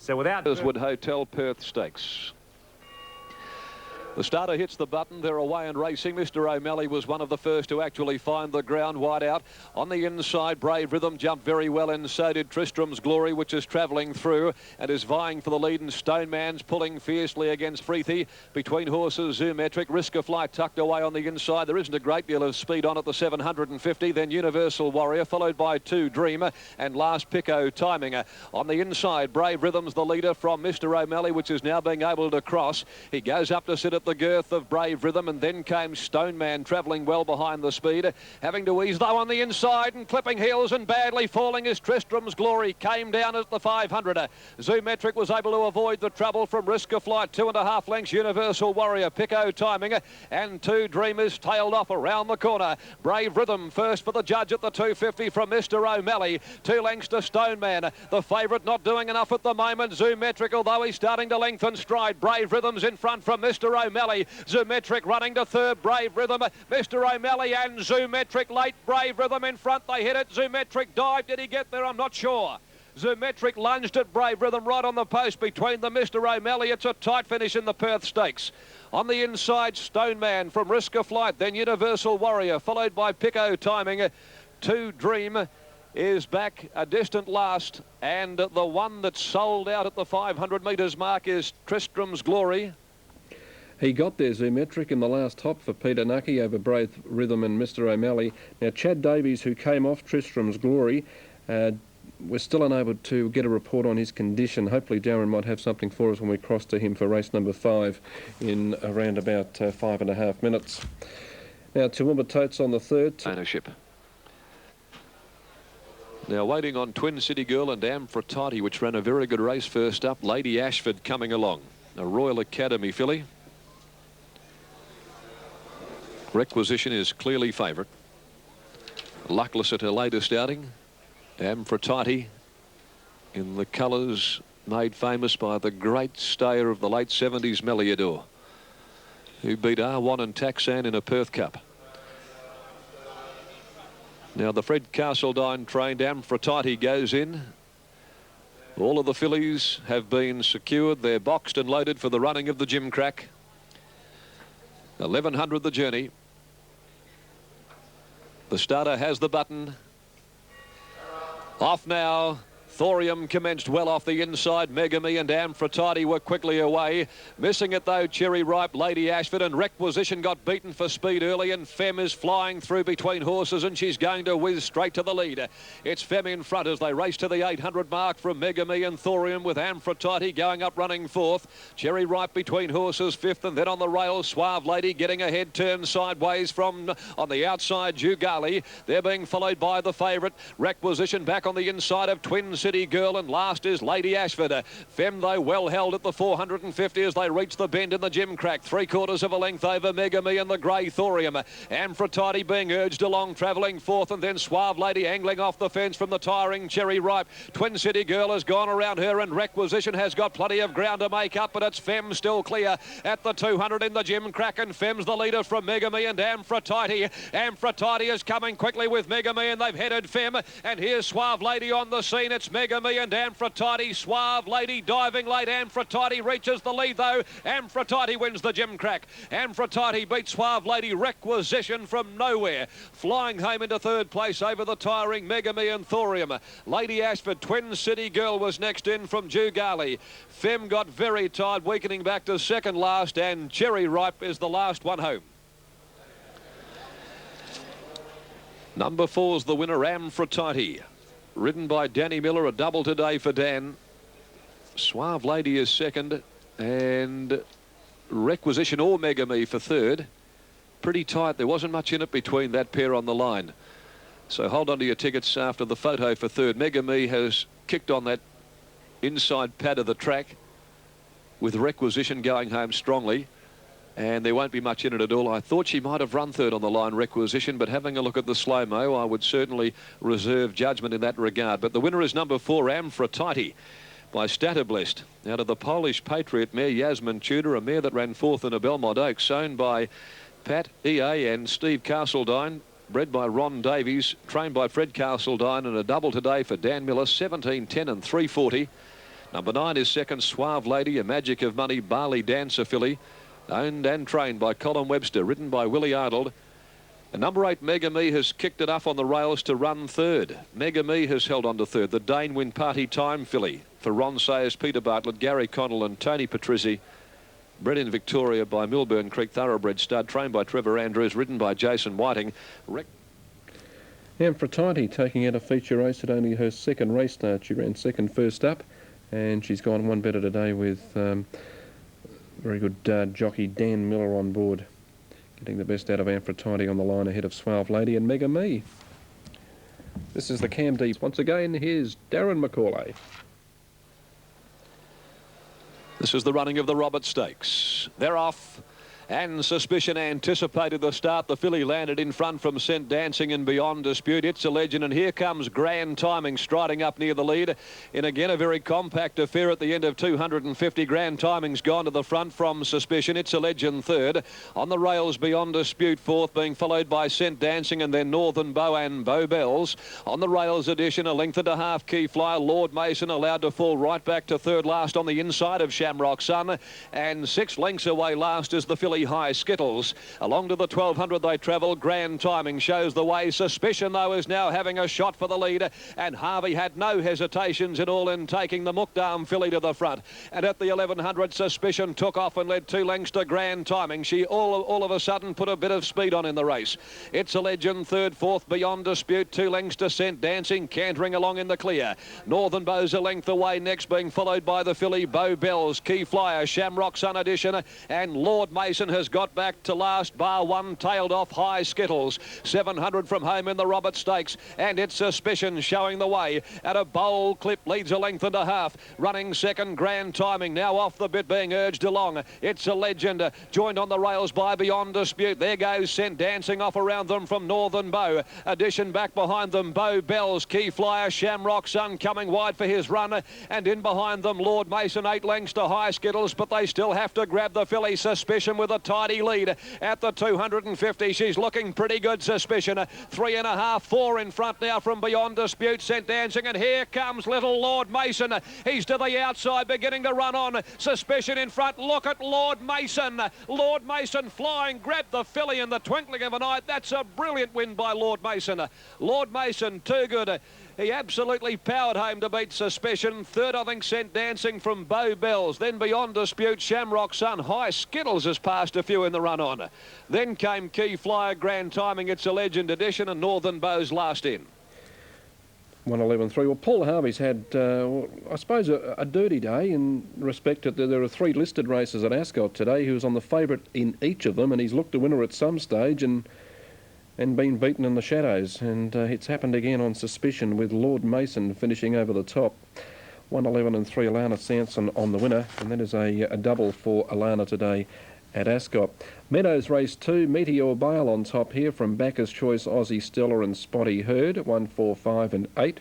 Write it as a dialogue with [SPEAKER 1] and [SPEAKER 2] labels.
[SPEAKER 1] So without...
[SPEAKER 2] Wood Hotel Perth Stakes. The starter hits the button. They're away and racing. Mr. O'Malley was one of the first to actually find the ground wide out. On the inside, Brave Rhythm jumped very well, and so did Tristram's Glory, which is travelling through and is vying for the lead. And Stoneman's pulling fiercely against Freethy. Between horses, Zoometric, Risk of Flight tucked away on the inside. There isn't a great deal of speed on at the 750. Then Universal Warrior, followed by Two Dreamer, and last Pico Timing. On the inside, Brave Rhythm's the leader from Mr. O'Malley, which is now being able to cross. He goes up to sit at the girth of Brave Rhythm, and then came Stoneman, travelling well behind the speed. Having to ease though on the inside, and clipping heels and badly falling as Tristram's Glory came down at the 500. Zoometric was able to avoid the trouble from Risk of Flight. 2.5 lengths, Universal Warrior, Pico Timing, and Two Dreamers tailed off around the corner. Brave Rhythm first for the judge at the 250 from Mr. O'Malley. 2 lengths to Stoneman. The favourite not doing enough at the moment. Zoometric, although he's starting to lengthen stride. Brave Rhythm's in front from Mr. O'Malley. Zoometric running to third. Brave Rhythm, Mr. O'Malley and Zoometric late. Brave Rhythm in front. They hit it. Zoometric dive. Did he get there? I'm not sure. Zoometric lunged at Brave Rhythm right on the post between them. Mr. O'Malley. It's a tight finish in the Perth Stakes. On the inside, Stoneman from Risk of Flight. Then Universal Warrior, followed by Pico Timing. Two Dream is back a distant last, and the one that sold out at the 500 metres mark is Tristram's Glory.
[SPEAKER 3] He got there, Zoometric, in the last hop for Peter Nucky over Brave Rhythm and Mr. O'Malley. Now, Chad Davies, who came off Tristram's Glory, was still unable to get a report on his condition. Hopefully Darren might have something for us when we cross to him for race number 5 in around about 5.5 minutes. Now, Toowoomba Totes on the third.
[SPEAKER 2] Ownership. Now waiting on Twin City Girl and Amphitrite, which ran a very good race first up. Lady Ashford coming along. A Royal Academy filly. Requisition is clearly favourite. Luckless at her latest outing. Amphitrite in the colours made famous by the great stayer of the late 70s, Meliador, who beat R1 and Taxan in a Perth Cup. Now the Fred Castledine trained Amphitrite goes in. All of the fillies have been secured. They're boxed and loaded for the running of the Gimcrack. 1100 the journey. The starter has the button. Off now. Thorium commenced well off the inside. Megami and Amphitrite were quickly away. Missing it though, Cherry Ripe, Lady Ashford, and Requisition got beaten for speed early, and Fem is flying through between horses, and she's going to whiz straight to the lead. It's Fem in front as they race to the 800 mark from Megami and Thorium, with Amphitrite going up running fourth. Cherry Ripe between horses fifth, and then on the rails Suave Lady getting ahead, turn sideways from on the outside Jugali. They're being followed by the favourite Requisition back on the inside of Twin City Girl, and last is Lady Ashford. Fem though well held at the 450 as they reach the bend in the Gimcrack. 3/4 of a length over Megami and the grey Thorium. Amphitrite being urged along, travelling fourth, and then Suave Lady angling off the fence from the tiring Cherry Ripe. Twin City Girl has gone around her, and Requisition has got plenty of ground to make up, but it's Fem still clear at the 200 in the Gimcrack, and Fem's the leader from Megami and Amphitrite. Amphitrite is coming quickly with Megami, and they've headed Fem, and here's Suave Lady on the scene. It's Megami and Amphitrite. Suave Lady diving late. Amphitrite reaches the lead though. Amphitrite wins the Gimcrack. Amphitrite beats Suave Lady. Requisition from nowhere, flying home into third place over the tiring Megami and Thorium. Lady Ashford, Twin City Girl was next in from Jugali. Fem got very tired, weakening back to second last, and Cherry Ripe is the last one home. Number 4's the winner, Amphitrite. Ridden by Danny Miller, a double today for Dan. Suave Lady is second, and Requisition or Megami for third. Pretty tight. There wasn't much in it between that pair on the line. So hold on to your tickets after the photo for third. Megami has kicked on that inside pad of the track, with Requisition going home strongly, and there won't be much in it at all. I thought she might have run third on the line, Requisition, but having a look at the slow-mo, I would certainly reserve judgment in that regard. But the winner is number 4, Amphitrite, by Statablest, out of the Polish Patriot mare Yasmin Tudor, a mare that ran fourth in a Belmont Oaks, owned by Pat EA and Steve Castledine, bred by Ron Davies, trained by Fred Castledine, and a double today for Dan Miller, 17, 10 and 340. Number 9 is second, Suave Lady, a Magic of Money Barley Dancer filly, owned and trained by Colin Webster, ridden by Willie Arnold. And number 8, Mega Me, has kicked enough on the rails to run third. Mega Me has held on to third. The Dane Win Party Time filly for Ron Sayers, Peter Bartlett, Gary Connell and Tony Patrizzi. Bred in Victoria by Milburn Creek Thoroughbred Stud, trained by Trevor Andrews, ridden by Jason Whiting.
[SPEAKER 3] Aphrodite taking out a feature race at only her second race start. She ran second first up, and she's gone one better today with very good jockey Dan Miller on board, getting the best out of Aphrodite on the line ahead of Suave Lady and Mega Me. This is the Cam Deep. Once again, here's Darren McCauley.
[SPEAKER 2] This is the running of the Robert Stakes. They're off. And Suspicion anticipated the start. The filly landed in front from Sent Dancing and Beyond Dispute. It's a Legend, and here comes Grand Timing striding up near the lead in again a very compact affair at the end of 250. Grand Timing's gone to the front from Suspicion. It's a Legend third. On the rails, Beyond Dispute fourth, being followed by Sent Dancing and then Northern Bow and Bow Bells. On the rails, Addition, a length and a half. Key Flyer, Lord Mason allowed to fall right back to third last on the inside of Shamrock Sun, and 6 lengths away last is the filly High Skittles. Along to the 1200 they travel. Grand Timing shows the way. Suspicion, though, is now having a shot for the lead, and Harvey had no hesitations at all in taking the Mukdam filly to the front. And at the 1100, Suspicion took off and led 2 lengths to Grand Timing. She all of a sudden put a bit of speed on in the race. It's a Legend third, fourth Beyond Dispute, 2 lengths to Sent Dancing, cantering along in the clear. Northern Bow's a length away next, being followed by the filly Bow Bells, Key Flyer, Shamrock Sun Edition, and Lord Mason has got back to last, bar one, tailed off High Skittles. 700 from home in the Robert Stakes, and it's Suspicion showing the way at a bold clip, leads a length and a half. Running second, Grand Timing, now off the bit, being urged along. It's a Legend, joined on the rails by Beyond Dispute. There goes Sent Dancing off around them from Northern Bow. Addition back behind them, Bow Bells, Key Flyer, Shamrock Sun coming wide for his run, and in behind them Lord Mason, 8 lengths to High Skittles, but they still have to grab the filly Suspicion with a tidy lead at the 250. She's looking pretty good, Suspicion. 3.5, 4 in front now from Beyond Dispute, Sent Dancing, and here comes little Lord Mason. He's to the outside, beginning to run on. Suspicion in front. Look at Lord Mason. Lord Mason flying, grabbed the filly in the twinkling of an eye. That's a brilliant win by Lord Mason. Lord Mason, too good. He absolutely powered home to beat Suspicion. Third, I think, Sent Dancing from Bow Bells. Then Beyond Dispute, Shamrock Sun. High Skittles has passed a few in the run-on. Then came Key Flyer, Grand Timing, It's a Legend Edition, and Northern Bow's last in.
[SPEAKER 3] 111.3. Well, Paul Harvey's had, I suppose, a dirty day in respect that there are 3 listed races at Ascot today. He was on the favourite in each of them, and he's looked a winner at some stage and been beaten in the shadows, and it's happened again on Suspicion with Lord Mason finishing over the top. 111.3, Alana Sanson on the winner, and that is a double for Alana today at Ascot. Meadows race 2, Meteor Bale on top here from Bacchus Choice, Aussie Stella and Spotty Herd, 1, 4, 5 and 8.